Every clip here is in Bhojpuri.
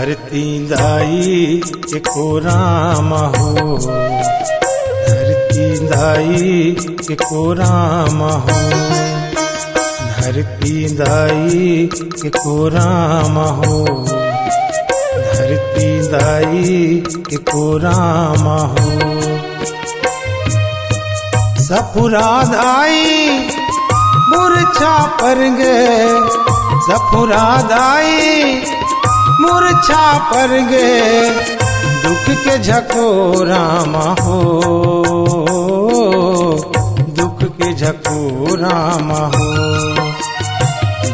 धरती दाई एको राम हो, धरती दाई एको राम हो, धरती दाई एको राम हो, धरती दाई एको राम हो। सफुरा दाई मूर्छा पर गए, सफुरा दाई मूर्छा पर गए, दुख के झकोराम हो, दुख के झकोराम हो।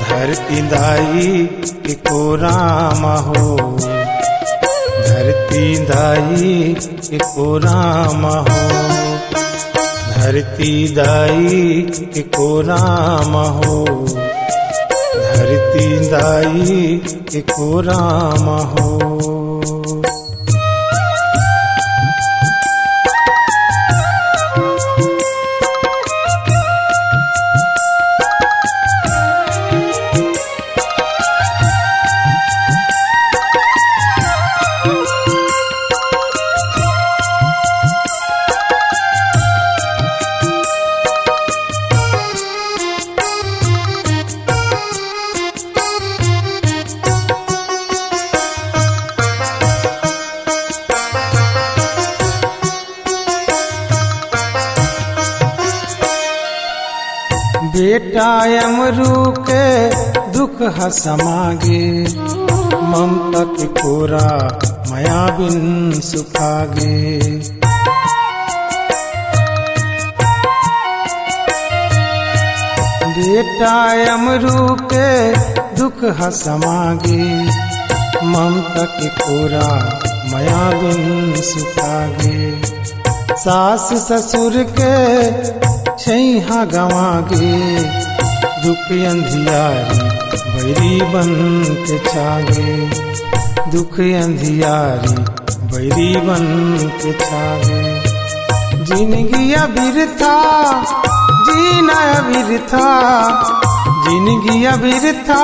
धरती दाई एको राम हो, धरती दाई एको राम हो, धरती दाई एको राम हो, धरती दाई एको राम हो। बेटा अमरू के दुख हसमागे, ममता के कोरा माया बिन सुखागे। बेटा अमरू के दुख हसमागे, ममता के कोरा माया बिन सुखागे। सास ससुर के छैहा गवागे, दुख अंधियारी बैरी बन के छागे, दुख अंधियारी बैरी बन के छागे। जिंदगी अबिरथा जीना अबिरथा, जिंदगी अबिरथा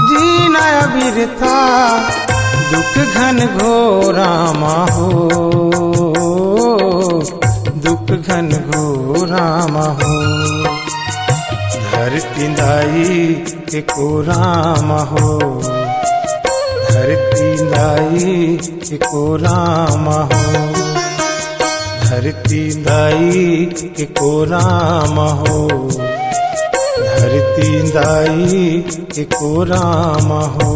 जीना अबिरथा, दुख घन घोराम हो, दुख घन घोराम हो। धरती दाई एको राम हो, धरती दाई एको राम हो, धरती दाई एको राम हो, धरती दाई एको राम हो।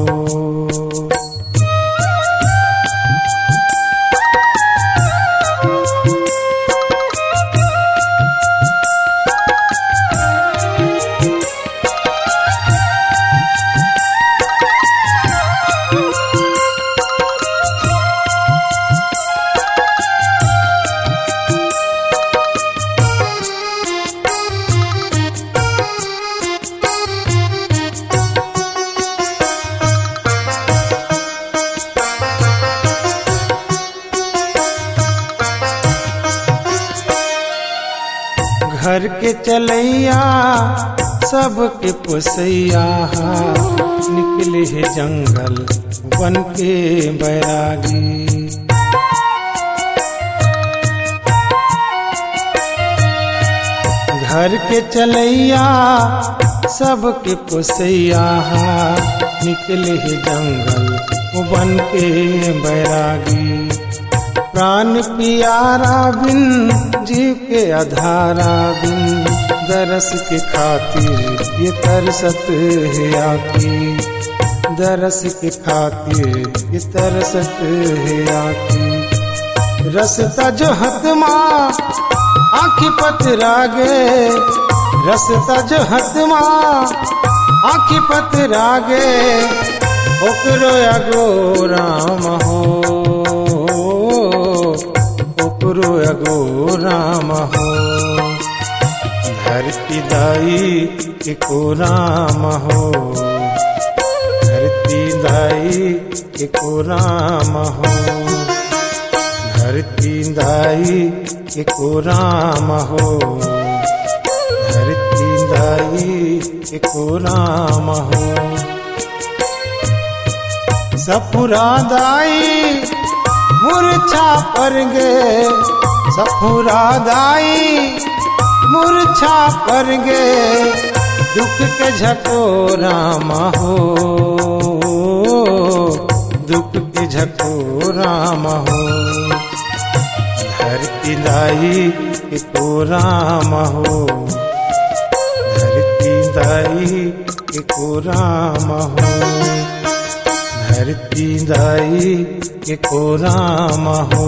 घर के चलैया सबके पुसैया, निकले है जंगल बन के बैरागी। घर के चलैया सबके पुसैया, निकले है जंगल बन के बैरागी। प्राण पियारा बिन जीव के आधारा बिन, दरस के खातिर ये तरसत है आकी, दरस के खातिर ये तरसत है आकी। रसता जो हतमा आँखी पतरागे, रसता जो हतमा आँखी पतरागे, ओकरो अगो राम हो, ओकरो अगो राम हो। धरती दाई एको राम हो, धरती दाई एको राम हो, धरती दाई एको राम हो, धरती दाई एको राम हो। सफुरादाई मूर्छा पर गे, सफुरादाई मूर्छा पर गे, दुख के झकोरा महो, दुख के झकोरा महो, धरती दाई के कोरा महो, धरती दाई के कोरा महो, धरती दाई के कोरा महो,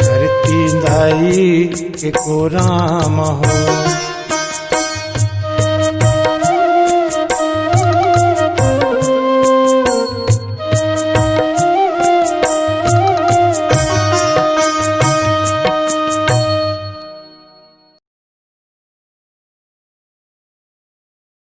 धरती दाई के कोरा महो।